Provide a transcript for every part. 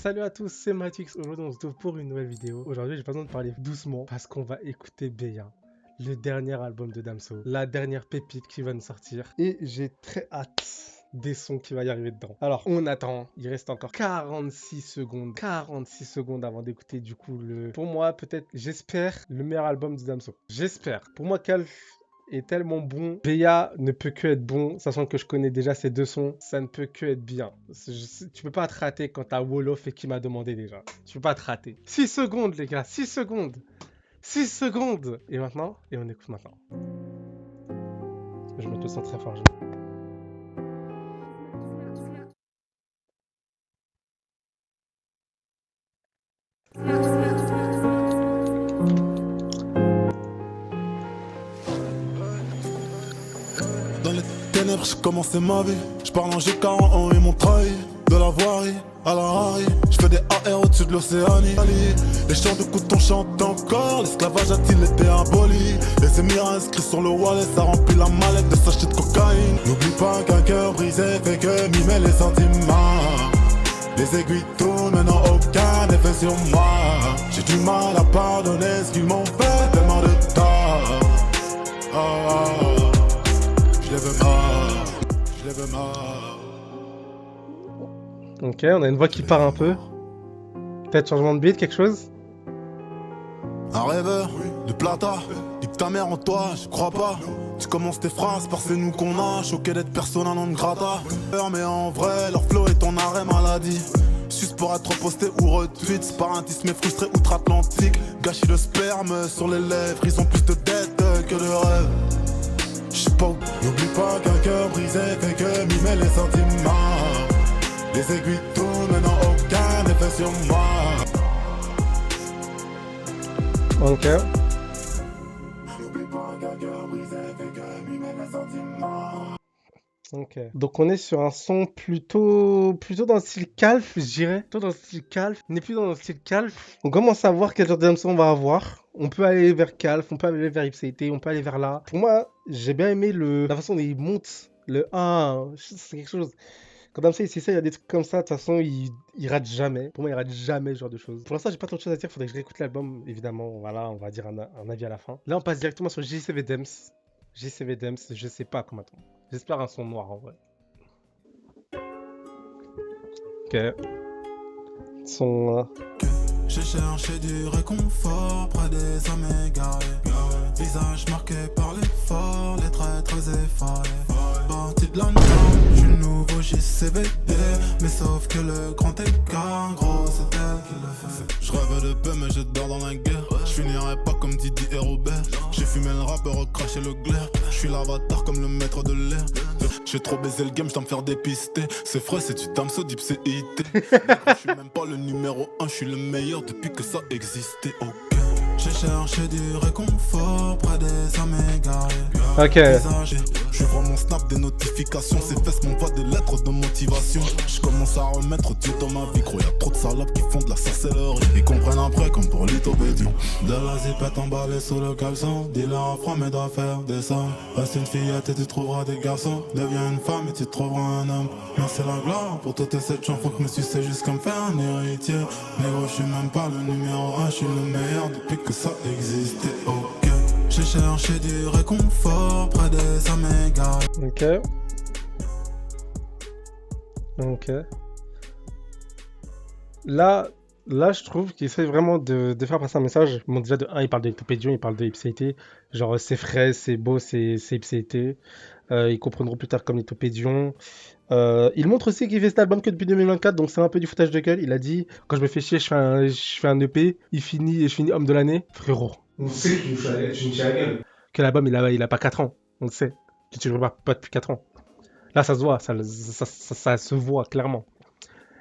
Salut à tous, c'est Matix. Aujourd'hui, on se retrouve pour une nouvelle vidéo. Aujourd'hui, j'ai pas besoin de parler doucement parce qu'on va écouter Beya, le dernier album de Damso, la dernière pépite qui va nous sortir. Et j'ai très hâte des sons qui va y arriver dedans. Alors, on attend. Il reste encore 46 secondes. 46 secondes avant d'écouter du coup pour moi, peut-être, j'espère, le meilleur album de Damso. J'espère. Pour moi, Calf est tellement bon. Beya ne peut que être bon, sachant que je connais déjà ces deux sons, ça ne peut que être bien. Tu peux pas te rater quand t'as Wolof et qui m'a demandé déjà. Tu peux pas te rater. 6 secondes les gars, 6 secondes. 6 secondes. Et maintenant, et on écoute maintenant. Je me le sens très fort. Dans les ténèbres, j'ai commencé ma vie. Je parle en G40 et mon trahi. De la voirie à la Harry. Je fais des AR au-dessus de l'Océanie. Les chants de coton chantent encore. L'esclavage a-t-il été aboli? Les émirs inscrits sur le wallet, ça remplit la mallette de sachets de cocaïne. N'oublie pas qu'un cœur brisé fait que mimer les sentiments. Les aiguilles tournent, mais n'ont aucun effet sur moi. J'ai du mal à pardonner ce qu'ils m'ont fait, tellement de tort. Je les veux mort. Ok, on a une voix qui part un peu. Peut-être changement de beat, quelque chose? Un rêveur, de plata, nique ta mère en toi, je crois pas. Tu commences tes phrases par c'est nous qu'on a, choqué d'être persona non grata. Mais en vrai, leur flow est en arrêt maladie. Juste pour être posté ou retweet, sparantisme et frustré outre-Atlantique. Gâchis de sperme sur les lèvres, ils ont plus de dettes que de rêves. J'sais pas, n'oublie pas qu'un cœur brisé fait que mimer les sentiments. Les aiguilles tournent, mais n'ont aucun effet sur moi. Ok. N'oublie pas qu'un cœur brisé fait que mimer les sentiments. Ok. Donc on est sur un son plutôt dans le style Calf, je dirais. Plutôt dans le style Calf. On n'est plus dans le style Calf. On commence à voir quel genre de son on va avoir. On peut aller vers Calf, on peut aller vers Ipséité, on peut aller vers là. Pour moi, j'ai bien aimé la façon dont il monte le 1. C'est quelque chose. Quand Damso c'est ça, il y a des trucs comme ça, de toute façon, il rate jamais. Pour moi, il rate jamais ce genre de choses. Pour l'instant, j'ai pas trop de choses à dire, faudrait que je réécoute l'album, évidemment. Voilà, on va dire un avis à la fin. Là, on passe directement sur JCV Dems. JCV Dems, je sais pas comment attendre. J'espère un son noir en vrai. Ok. Son. J'ai cherché du réconfort près des hommes égarés. Visage marqué par l'effort, les traits très effarés. Parti de la norme, j'suis le nouveau JCVD. Mais sauf que le grand écart, gros, c'est elle qui le fait. J'rêve de paix mais je dors dans la guerre. J'finirai pas comme Didi et Robert. J'ai fumé le rappeur, recraché le glaire. J'suis l'avatar comme le maître de l'air. J'ai trop baisé le game, j'dois me faire dépister. C'est frais, c'est du Damso, Deep c'est IT. J'suis même pas le numéro 1, j'suis le meilleur depuis que ça existait. Ok. J'ai cherché du réconfort près des âmes égarées. Ok. J'ouvre mon snap des notifications. Ces fesses m'envoient des lettres de motivation. Je commence à remettre Dieu dans ma vie. Gros, y'a trop de salopes qui font de la sorcellerie. Ils comprennent après comme pour l'ithopédie. De la zipette emballée sous le caleçon. Dis-leur à froid mais doit faire des sommes. Reste une fillette et tu trouveras des garçons. Deviens une femme et tu trouveras un homme. Merci la gloire pour toutes ces chansons que me sucer jusqu'à me faire un héritier. Mais gros, je suis même pas le numéro 1. Je suis le meilleur depuis que ça existait. Ok. J'ai cherché du réconfort près des âmes égarées. Ok. Ok. Là, je trouve qu'il essaie vraiment de faire passer un message. Bon, déjà, de 1, il parle de Ithopédion, il parle de Ipséité. Genre, c'est frais, c'est beau, c'est Ipséité. Ils comprendront plus tard comme Ithopédion. Il montre aussi qu'il fait cet album que depuis 2024, donc c'est un peu du foutage de gueule. Il a dit, quand je me fais chier, je fais un EP, je finis homme de l'année. Frérot, on sait que tu nous fais la gueule. Que l'album, il a pas 4 ans. On le sait. Tu ne pas depuis 4 ans. Là, ça se voit, ça se voit clairement.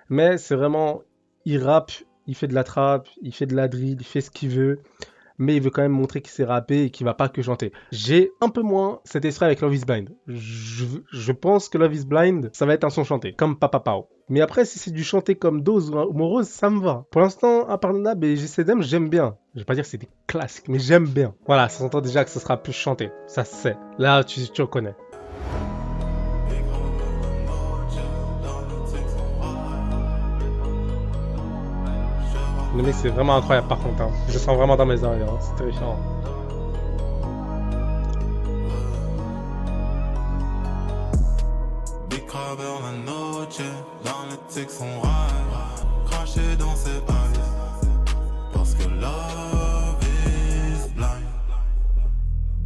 Mais c'est vraiment, il rappe, il fait de la trap, il fait de la drill, il fait ce qu'il veut. Mais il veut quand même montrer qu'il sait rapper et qu'il va pas que chanter. J'ai un peu moins cet esprit avec Love is Blind. Je pense que Love is Blind, ça va être un son chanté, comme Papa Pao. Mais après, si c'est du chanté comme Dose ou Morose, ça me va. Pour l'instant, Impardonnable et JCDM, j'aime bien. Je vais pas dire que c'est des classiques, mais j'aime bien. Voilà, ça s'entend déjà que ce sera plus chanté. Ça se sait. Là, tu reconnais. Le mec, c'est vraiment incroyable par contre. Hein. Je le sens vraiment dans mes oreilles. Hein. C'est terrifiant. Big Crabber la noche, dans le tic son rêve, craché dans ses eyes, parce que love is blind.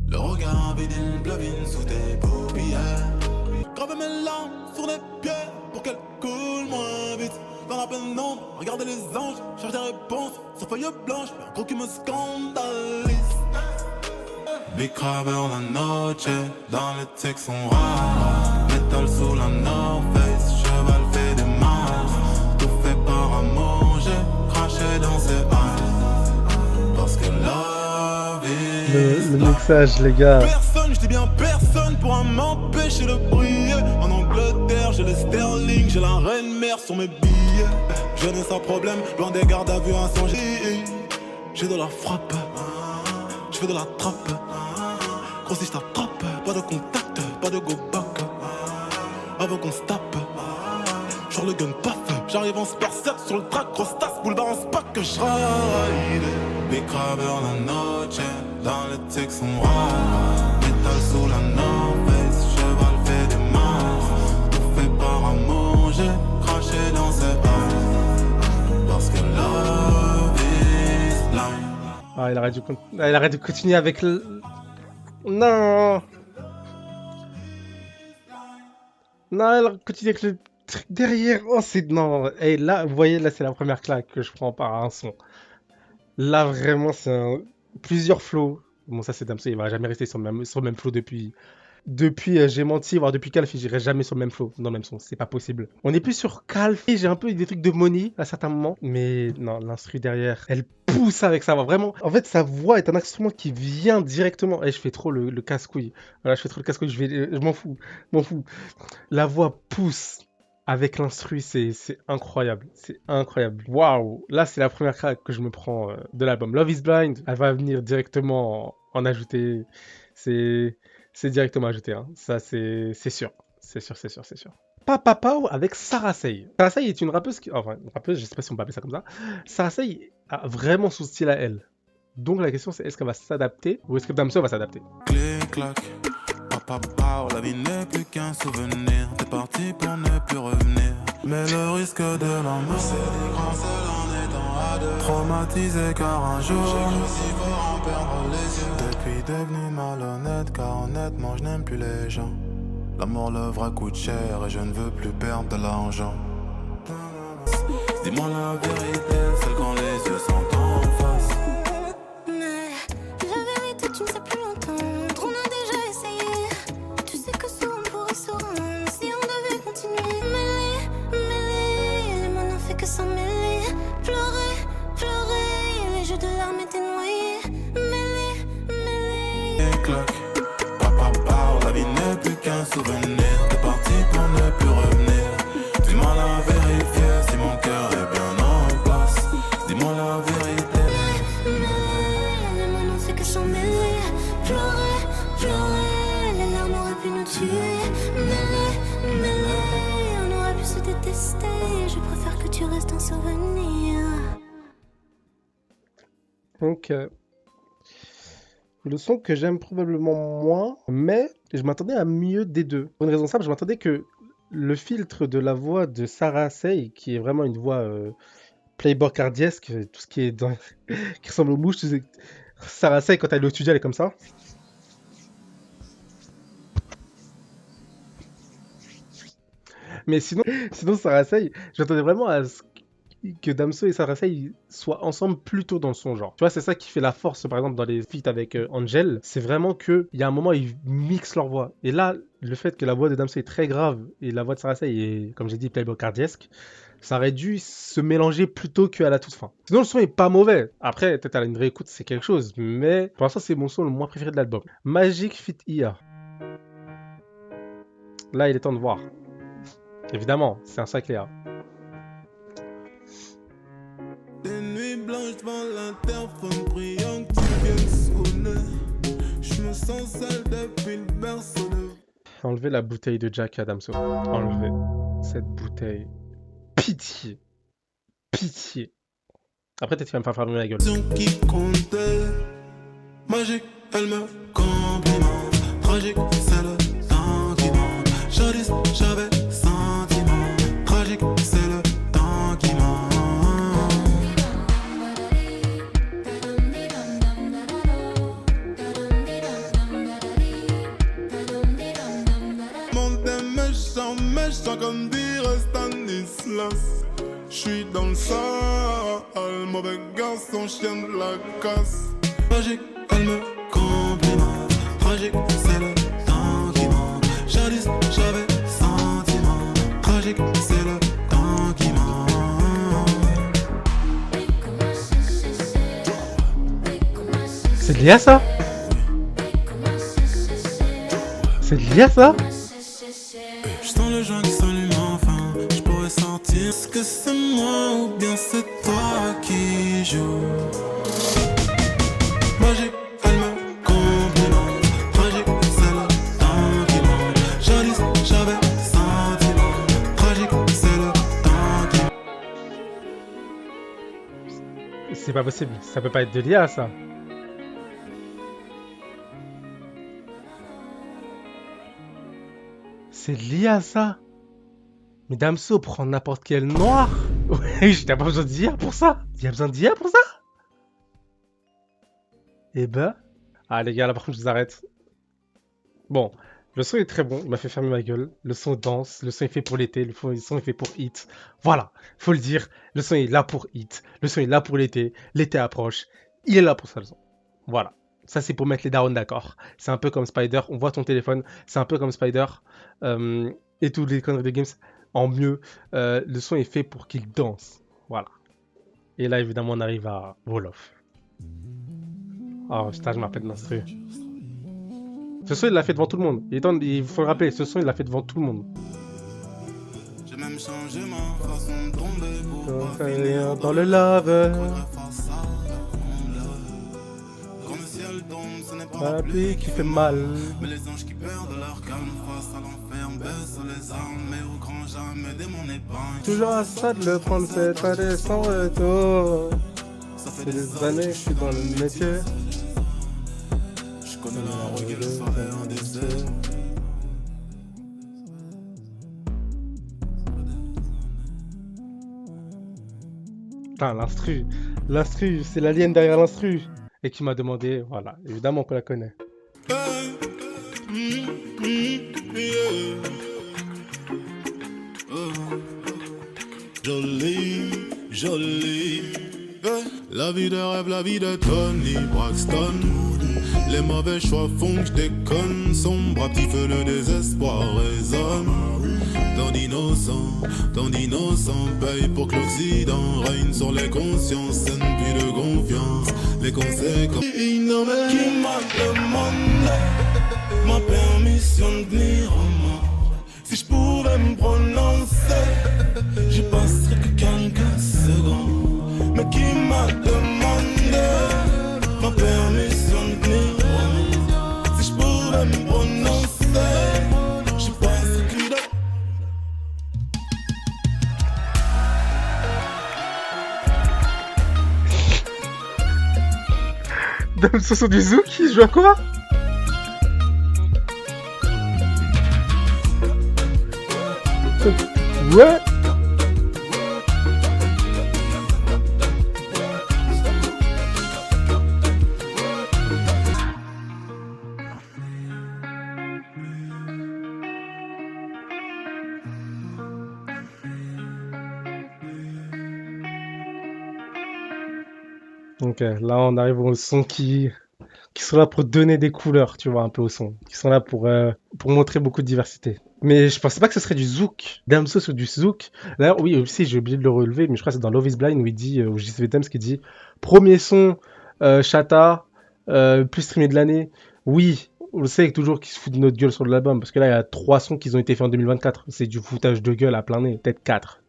Le regard vide, il blavine sous tes paupières. Graver mes larmes sur les pierres pour qu'elles coulent moins vite. Dans la pleine ombre, regarder les anges, cherche des réponses sur feuilles blanches, mais un gros qui me scandalise. Big Crabber la noche, dans le tic son rare, métal sous la North Face, cheval fait des marches, tout fait par amour, j'ai craché dans ses eyes, parce que love is Le mixage, les gars. personne, je dis bien personne pourra m'empêcher de briller. En Angleterre, j'ai les sterling, j'ai la reine mère sur mes billets. Je n'ai sans problème, loin des gardes à vue incendiés. J'ai de la frappe, je fais de la trappe. Gros si je t'attrape, pas de contact, pas de go back. Avant qu'on se tape, genre le gun paf. J'arrive en spartiate sur le track, grosse tasse, boulevard en spack que je ride. Big Crabber la noche, dans le tic son rare, métal sous la North Face, cheval fait des marches, tout fait par amour, j'ai craché dans ses eyes, parce que love is blind. Ah, il aurait dû continuer avec le... Non. Non, il aurait continué avec le truc derrière. Oh, c'est... Non. Et là, vous voyez, là, c'est la première claque que je prends par un son. Là, vraiment, plusieurs flows. Bon, ça, c'est Damso, il va jamais rester sur le même flow depuis J'ai menti, voire depuis Calfi, j'irai jamais sur le même flow, dans le même son, c'est pas possible. On est plus sur Calfi, j'ai un peu eu des trucs de Money à certains moments, mais non, l'instru derrière, elle pousse avec sa voix, vraiment. En fait, sa voix est un instrument qui vient directement. Et je fais trop le casse-couille. Voilà, je fais trop le casse-couille, je m'en fous, m'en fous. La voix pousse avec l'instru, c'est incroyable, c'est incroyable. Waouh, là, c'est la première craque que je me prends de l'album. Love is Blind, elle va venir directement en ajouter. C'est directement ajouté, hein. Ça, c'est sûr. C'est sûr, c'est sûr, c'est sûr. Papa Pau avec Sarah Say. Sarah Say est une rappeuse enfin, une rappeuse, je sais pas si on peut appeler ça comme ça. Sarah Say a vraiment son style à elle. Donc la question, c'est est-ce qu'elle va s'adapter ou est-ce que Damso va s'adapter? Clic, clac, papa, pao, la vie n'est plus qu'un souvenir. T'es parti pour ne plus revenir. Mais le risque de l'amour, c'est des grands seuls en étant à deux. Traumatisé car un jour, j'ai cru si fort en perdre les yeux. Depuis devenu malhonnête, car honnêtement, je n'aime plus les gens. L'amour, le vrai coûte cher et je ne veux plus perdre de l'argent. Dis-moi la vérité, celle quand les yeux sont en face. Mais la vérité, tu ne sais plus l'entendre. On a déjà essayé. Tu sais que souvent on pourrait se rendre si on devait continuer. Mêler, les mains n'ont fait que s'en mêler. Pleurer, les jeux de larmes étaient noyés. Mêler. Et clac, papa, la vie n'est plus qu'un souvenir. T'es parti pour ne plus revenir. Dis-moi la vérité, si mon cœur est bien en place. Dis-moi la vérité. Les mains n'ont fait que s'en mêler. Pleurer, les larmes auraient pu nous tuer. Mêler, on aurait pu se détester. Je préfère que tu restes un souvenir. Donc, le son que j'aime probablement moins, mais je m'attendais à mieux des deux. Pour une raison simple, je m'attendais que le filtre de la voix de Sarah Say, qui est vraiment une voix Playboy cardiesque, tout ce qui est qui ressemble aux mouches, tu sais, Sarah Say, quand elle est au studio, elle est comme ça. Mais sinon Sarah Say, j'attendais vraiment à ce que Damso et Sarah Say soient ensemble plus tôt dans le son, genre. Tu vois, c'est ça qui fait la force, par exemple, dans les feats avec Angel. C'est vraiment qu'il y a un moment, ils mixent leur voix. Et là, le fait que la voix de Damso est très grave et la voix de Sarah Say est, comme j'ai dit, Playboy cardiesque, ça aurait dû se mélanger plus tôt qu'à la toute fin. Sinon, le son est pas mauvais. Après, peut-être à une réécoute, c'est quelque chose. Mais pour l'instant, c'est mon son le moins préféré de l'album. Magic Fit IA. Là, il est temps de voir. Évidemment, c'est un sacré A. Des nuits blanches devant l'interphone priant que tu viennes sonner. Je me sens seul depuis le berceau de... Enlevez la bouteille de Jack à Damso. Enlevez cette bouteille. Pitié. Pitié. Après, peut-être qu'il va me faire fermer ma gueule. Qui comptait, magique, elle me complimente. Tragique, c'est le temps qui manque. Jadis, j'avais sentiment. Tragique, c'est le temps qui manque. Monde des méchants, méchants comme dirait Stanislas. J'suis dans le sale, mauvais garçon, chien de la casse. Magique, elle me complimente. Tragique, c'est le temps qui manque. Jadis, j'avais sentiment. Tragique, c'est le temps qui manque. C'est lié à ça? C'est lié à ça? J'sens le joint qui s'allume enfin. J'pourrais sentir ce que c'est moi ou bien c'est toi qui joues. Magique, elle me complimente. Tragique, c'est le temps qui manque. Jadis, j'avais sentiment. Tragique, c'est le temps qui manque. C'est pas possible. Ça peut pas être de lié à ça. C'est lié à ça. Mais Damso prend n'importe quel noir. Ouais, j'ai pas besoin d'IA pour ça. Il y a besoin d'IA pour ça? Eh ben. Ah les gars, là par contre je vous arrête. Bon, le son est très bon, il m'a fait fermer ma gueule. Le son danse, le son est fait pour l'été, le son est fait pour hit. Voilà, faut le dire, le son est là pour hit, le son est là pour l'été approche, il est là pour ça le son. Voilà, ça c'est pour mettre les darons d'accord. C'est un peu comme Spider, on voit ton téléphone, c'est un peu comme Spider et tous les conneries de games en mieux. Le son est fait pour qu'il danse, voilà. Et là évidemment on arrive à Wolof. Oh putain, je me rappelle de l'instru. Ce son, il l'a fait devant tout le monde. Il faut le rappeler, ce son, il l'a fait devant tout le monde. J'ai même changé ma façon de tomber pour pas finir dans le lave. Quand le ciel tombe, ce n'est pas La la pluie pluie qui fait mal. mais les anges qui perdent leur calme face à l'enfer baissent les armes, mais au grand jamais démon épargne. Toujours à ça de le prendre, cette année sans retour. Ça C'est des années que je suis dans le métier. Je connais la rue qui le ferait un décès. Putain, l'instru, c'est l'alien derrière l'instru. Et qui m'a demandé, voilà, évidemment qu'on la connaît. Yeah. Jolie, jolie. La vie de rêve, la vie de Tony Braxton. Les mauvais choix font que je déconne. Sombre à petit feu, le désespoir résonne. Tant d'innocents paye pour que l'Occident règne sur les consciences saines puis de confiance. Les conséquences. Qui m'a demandé ma permission de venir au monde. Si je pouvais me prononcer, j'y passerais que quelques secondes. Mais qui m'a demandé ma permission de venir au monde. Si je pouvais me prononcer, j'y passerais que quelques Damso sur du zouk, il joue à quoi? Ouais. Ok, là on arrive au son qui sont là pour donner des couleurs, tu vois, un peu au son. Qui sont là pour montrer beaucoup de diversité. Mais je pensais pas que ce serait du zouk. Damso sur du zouk. D'ailleurs, oui, aussi, j'ai oublié de le relever, mais je crois que c'est dans Love is Blind où il dit, où JCV Thames qui dit premier son, Chata, plus streamé de l'année. Oui, on le sait toujours qu'ils se foutent de notre gueule sur l'album, parce que là, il y a 3 sons qui ont été faits en 2024. C'est du foutage de gueule à plein nez. Peut-être 4.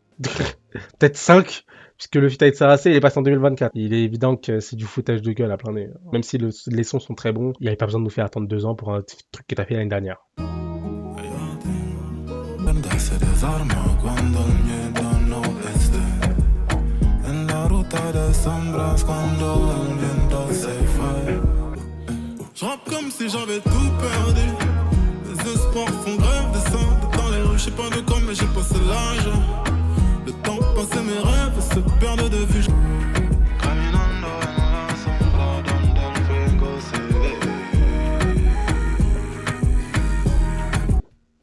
Peut-être 5. Puisque le feat avec Sarah C, il est passé en 2024. Il est évident que c'est du foutage de gueule à plein nez. Même si les sons sont très bons, il n'y avait pas besoin de nous faire attendre 2 ans pour un truc que t'as fait l'année dernière. Vengarse desarma cuando el miedo no esté. En la ruta botella de sombras cuando el viento se fue. J'rappe comme si j'avais tout perdu. Les espoirs font grève, descendre dans les rues. J'sais pas de quoi mais j'ai passé l'âge. Le temps passé mes rêves se perdent de vue. Caminando en la sombra donde el fuego se ve.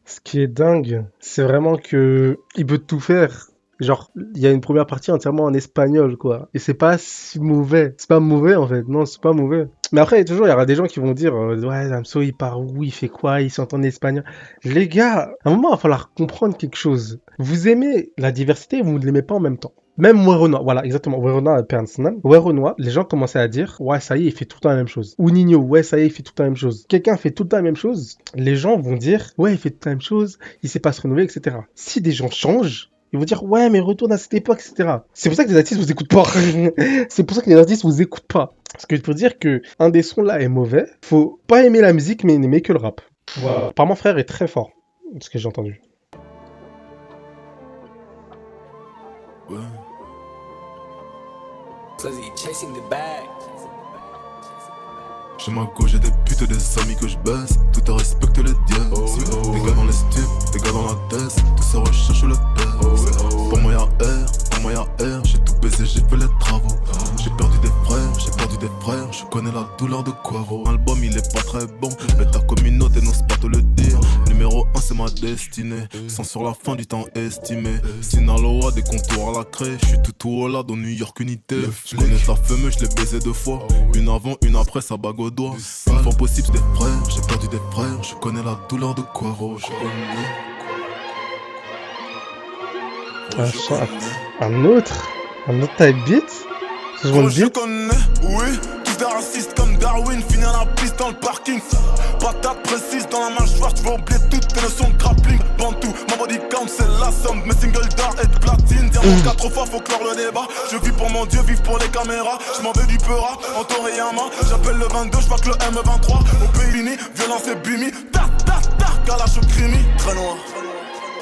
Ce qui est dingue, c'est vraiment que il peut tout faire. Genre, il y a une première partie entièrement en espagnol, quoi. Et c'est pas si mauvais. C'est pas mauvais, en fait. Non, c'est pas mauvais. Mais après, toujours, il y aura des gens qui vont dire ouais, Damso, il part où? Il fait quoi? Il chante en espagnol. Les gars, à un moment, il va falloir comprendre quelque chose. Vous aimez la diversité, vous ne l'aimez pas en même temps. Même Werenoi, voilà, exactement. Werenoi, Persnan. Werenoi, les gens commençaient à dire ouais, ça y est, il fait tout le temps la même chose. Ou Nino, ouais, ça y est, il fait tout le temps la même chose. Quelqu'un fait tout le temps la même chose. Les gens vont dire ouais, il fait tout le temps la même chose. Il sait pas se renouveler, etc. Si des gens changent, ils vont dire ouais mais retourne à cette époque, etc. C'est pour ça que les artistes vous écoutent pas. C'est pour ça que les artistes vous écoutent pas. Parce que pour dire que un des sons là est mauvais, faut pas aimer la musique mais n'aimer que le rap. Voilà. Par mon frère est très fort, ce que j'ai entendu. Ouais. Chez ma gauche j'ai des putes et des amis que je baisse. Tout à respecte les dieux. Des gars dans les stupes, des gars dans la tête. Tout ça recherche le test. Pour moi y'a R, pour moi y'a R. J'ai tout baisé, j'ai fait les travaux. J'ai perdu des frères, je connais la douleur de Quavo. L'album il est pas très bon, mais ta communauté n'ose pas te le dire. Numéro 1 c'est ma destinée, sans sur la fin du temps estimé. Sinaloa, des contours à la craie. Je suis tout au là dans New York unité. Je connais ta fameuse, je l'ai baisé 2 fois. Une avant, une après, sa bague au doigt. Une fois possible, des frères, j'ai perdu des frères. Je connais la douleur de Quavo. Je connais. Un autre type beat. Ce genre de Je beat. connais, oui. Tous des racistes comme Darwin. Fini à la piste dans le parking. Patate précise dans la mâchoire. Tu vas oublier toutes tes notions de grappling. Bantou, mon body count c'est la somme. Mes singles d'art et de platine. Diamant 4 fois, faut clore le débat. Je vis pour mon dieu, vive pour les caméras. Je m'en vais du Peura, en Toriyama. J'appelle le 22, je que le M23. Au pays fini, violence et bimi. Tac, tac, tac, Kalash au crimi. Très noir.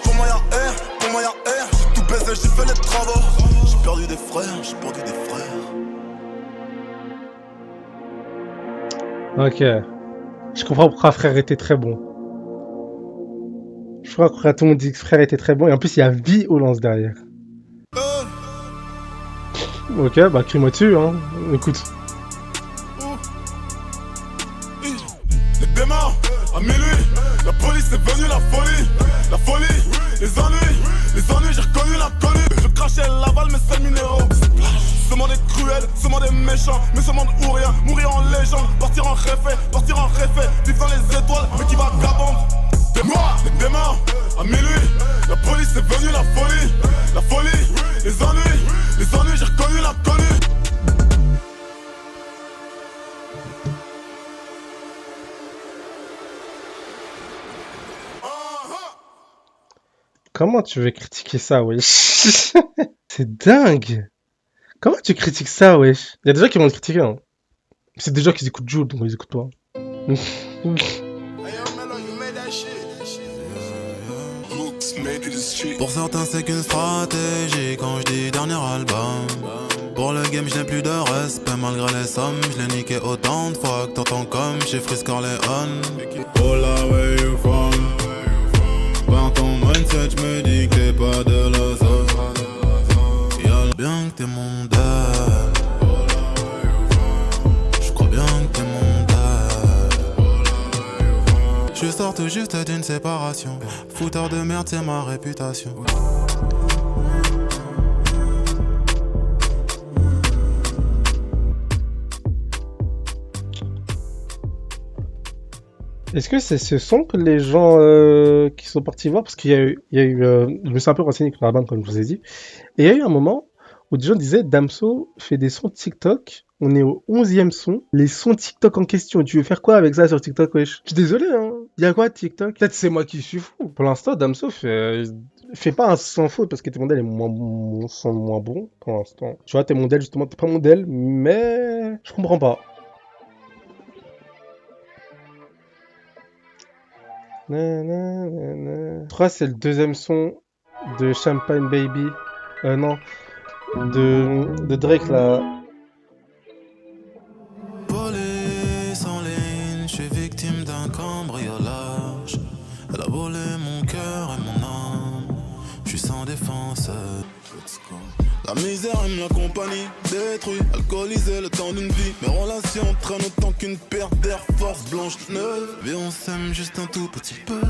Pour moi y'a R, pour moi y'a R. J'ai tout baisé, j'ai fait les travaux. J'ai perdu des frères, j'ai perdu des frères. Ok. Je comprends pourquoi frère était très bon. Je crois que tout le monde dit que frère était très bon. Et en plus, il y a violence derrière. Ok, bah crie-moi dessus, hein. Écoute. Les démarres, à minuit, la police est venue, la folie, les ennuis, j'ai reconnu la connu. Je crachais l'aval, mais c'est le minéraux. Ce monde est cruel, ce monde est méchant, mais ce monde ou rien, mourir en légende, partir en réfé, vivre dans les étoiles, mais qui vagabonde. Les démarres, à minuit, la police est venue, la folie, les ennuis, j'ai reconnu la connu. Comment tu veux critiquer ça, wesh? C'est dingue! Comment tu critiques ça, wesh? Il y a des gens qui vont le critiquer, hein. C'est des gens qui écoutent Jules, donc ils écoutent toi. Pour certains c'est qu'une stratégie quand je dis dernier album. Pour le game je n'ai plus de respect malgré les sommes. Je l'ai niqué autant de fois que t'entends comme chez Frisk Corleone. Oh là where you from? Par ton mindset je me dis que t'es pas de la zone. Y'a bien que t'es mon dad. Je crois bien que t'es mon dad. Je sors tout juste d'une séparation. Fouteur de merde c'est ma réputation. Est-ce que c'est ce son que les gens qui sont partis voir? Parce qu'il y a eu je me suis un peu renseigné sur la bande, comme je vous ai dit. Et il y a eu un moment où des gens disaient Damso fait des sons TikTok. On est au 11e son. Les sons TikTok en question. Tu veux faire quoi avec ça sur TikTok, wesh? Je suis désolé, hein. Il y a quoi TikTok? Peut-être c'est moi qui suis fou. Pour l'instant, Damso fait pas un sans faute parce que tes modèles sont moins bons pour l'instant. Tu vois, tes modèles, justement, t'es pas modèle, mais je comprends pas. Je crois que c'est le deuxième son de Champagne Baby. Non. de Drake là. Police en ligne, je suis victime d'un cambriolage. Elle a volé mon cœur et mon âme. Je suis sans défense. Let's go. La misère aime la compagnie, détruit, alcoolisé le temps d'une vie. Mes relations traînent autant qu'une paire d'Air Force blanche neuve. Et on s'aime juste un tout petit peu.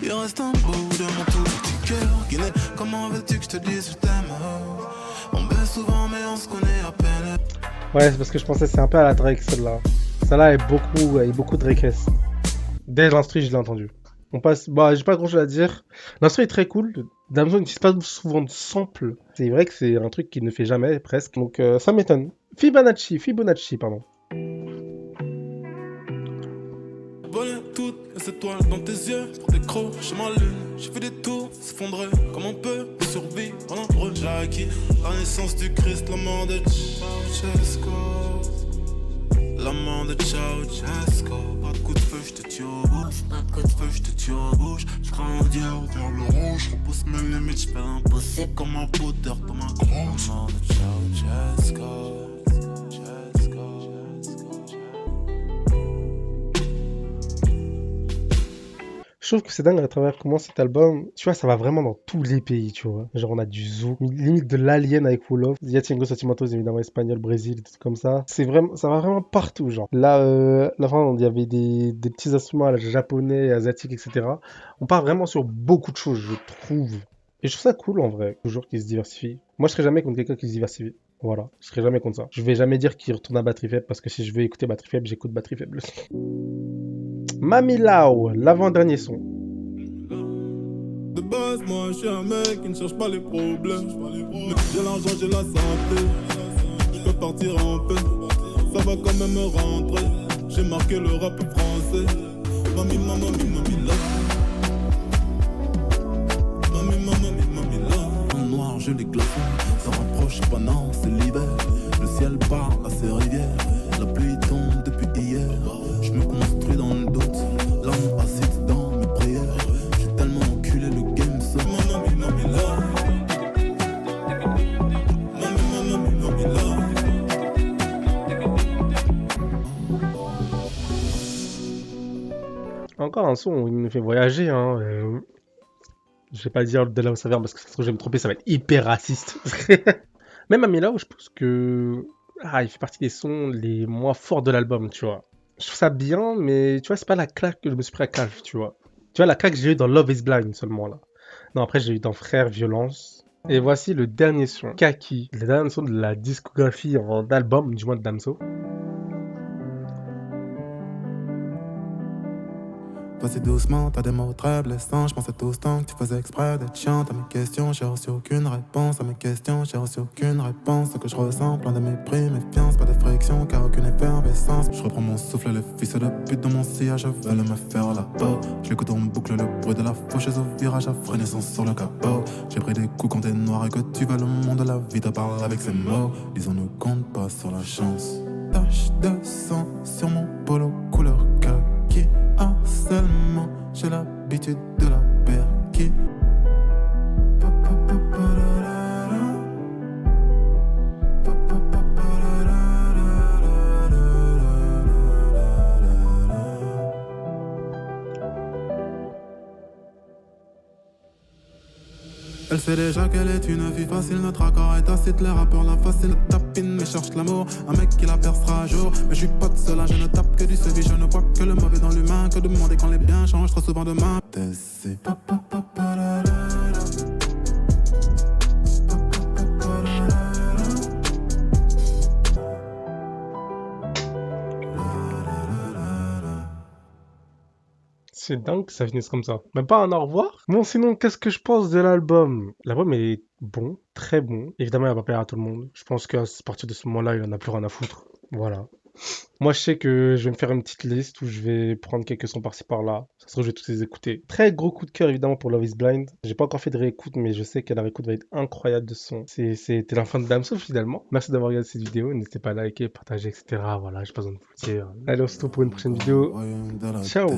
Il reste un bout de mon tout petit cœur qui naît. Comment veux-tu que je te dise je t'aime? On baisse souvent mais on se connaît à peine. Ouais, c'est parce que je pensais que c'est un peu à la Drake celle-là. Celle-là est beaucoup Drake-esque. Dès l'instru, je l'ai entendu. On passe. Bah, j'ai pas grand chose à dire. L'instru est très cool. Damso n'utilise pas souvent de sample. C'est vrai que c'est un truc qu'il ne fait jamais, presque. Donc, ça m'étonne. Fibonacci, pardon. Voler toutes les étoiles dans tes yeux pour décrocher ma lune. J'ai fait des tours s'effondrer comme un peu de survie en nombreux. J'ai acquis la naissance du Christ, la mort de Ceausescu. La mort de Ceausescu. Pas de coup de feu, je te tue au bouche. Pas de coup de feu, je te tue au bouche. Je crains un dieu vers le rouge. Je repousse mes limites, je fais l'impossible comme un poteur, comme un gros. La mort de Ceausescu. Je trouve que c'est dingue à travers comment cet album, tu vois, ça va vraiment dans tous les pays, tu vois. Genre, on a du Zouk, limite de l'Alien avec Wolof, Yatingo Sentimentos, évidemment, espagnol, Brésil, des trucs comme ça. C'est vraiment, ça va vraiment partout, genre. Là, la fin, il y avait des petits instruments à la japonais, asiatiques, etc. On part vraiment sur beaucoup de choses, je trouve. Et je trouve ça cool, en vrai, toujours qu'ils se diversifient. Moi, je serais jamais contre quelqu'un qui se diversifie. Voilà, je serais jamais contre ça. Je vais jamais dire qu'il retourne à Batterie Faible, parce que si je veux écouter Batterie Faible, j'écoute Batterie Faible. Mami Lao, l'avant-dernier son. De base, moi je suis un mec qui ne cherche pas les problèmes. J'ai l'argent, j'ai la santé. Je peux partir en paix. Ça va quand même me rentrer. J'ai marqué le rap français. Mami, mami, mami, là. Mami, mami, mami, là. En noir, je les glace. Ça rapproche pas, non, c'est l'hiver. Le ciel parle à ses rivières. La pluie tombe depuis hier. Je me construis dans le doute. L'âme assise dans mes prières. J'ai tellement enculé le game, ça. Mami, mami, là. Mami, mami, mami, là. Encore un son où il me fait voyager, hein. Je vais pas dire de là où ça vient parce que ça se trouve, je vais me tromper, ça va être hyper raciste. Même Amila, je pense que. Ah, il fait partie des sons les moins forts de l'album, tu vois. Je trouve ça bien, mais tu vois, c'est pas la claque que je me suis pris à Calf, tu vois. Tu vois, la claque que j'ai eu dans Love is Blind seulement, là. Non, après, j'ai eu dans Frère Violence. Et voici le dernier son, Kaki. Le dernier son de la discographie en album, du moins de Damso. Vas-y doucement, t'as des mots très blessants. Je pensais tout ce temps que tu faisais exprès d'être chiant. À mes questions, j'ai reçu aucune réponse. À mes questions, j'ai reçu aucune réponse. Ce que je ressens, plein de mépris, méfiance, pas de friction, car aucune effervescence. Je reprends mon souffle, le fils de pute dans mon sillage, je veux me faire la peau. Je l'écoute en boucle, le bruit de la faucheuse au virage, à frénaissance sur le capot. J'ai pris des coups quand t'es noir et que tu veux le monde de la vie, te parle avec ces mots. Disons, ne compte pas sur la chance. Tache de sang sur mon polo couleur kaki. Harcèlement, j'ai l'habitude de la perquer. Elle sait déjà qu'elle est une vie facile, notre accord est tacite, les rappeurs la facile tapine, mais cherche l'amour, un mec qui la percera un jour. Mais je suis pas de cela, je ne tape que du CV, je ne vois que le mauvais dans l'humain, que demander quand les biens changent trop souvent de main. C'est dingue que ça finisse comme ça. Même pas un au revoir. Bon, sinon, qu'est-ce que je pense de l'album? L'album est bon, très bon. Évidemment, il va pas plaire à tout le monde. Je pense qu'à partir de ce moment-là, il en a plus rien à foutre. Voilà. Moi, je sais que je vais me faire une petite liste où je vais prendre quelques sons par-ci par-là. Ça se trouve, je vais tous les écouter. Très gros coup de cœur, évidemment, pour Love is Blind. J'ai pas encore fait de réécoute, mais je sais que la réécoute va être incroyable de son. C'était la fin de Damso, finalement. Merci d'avoir regardé cette vidéo. N'hésitez pas à liker, partager, etc. Voilà, j'ai pas besoin de vous le dire. Allez, on se retrouve pour une prochaine vidéo. Ciao!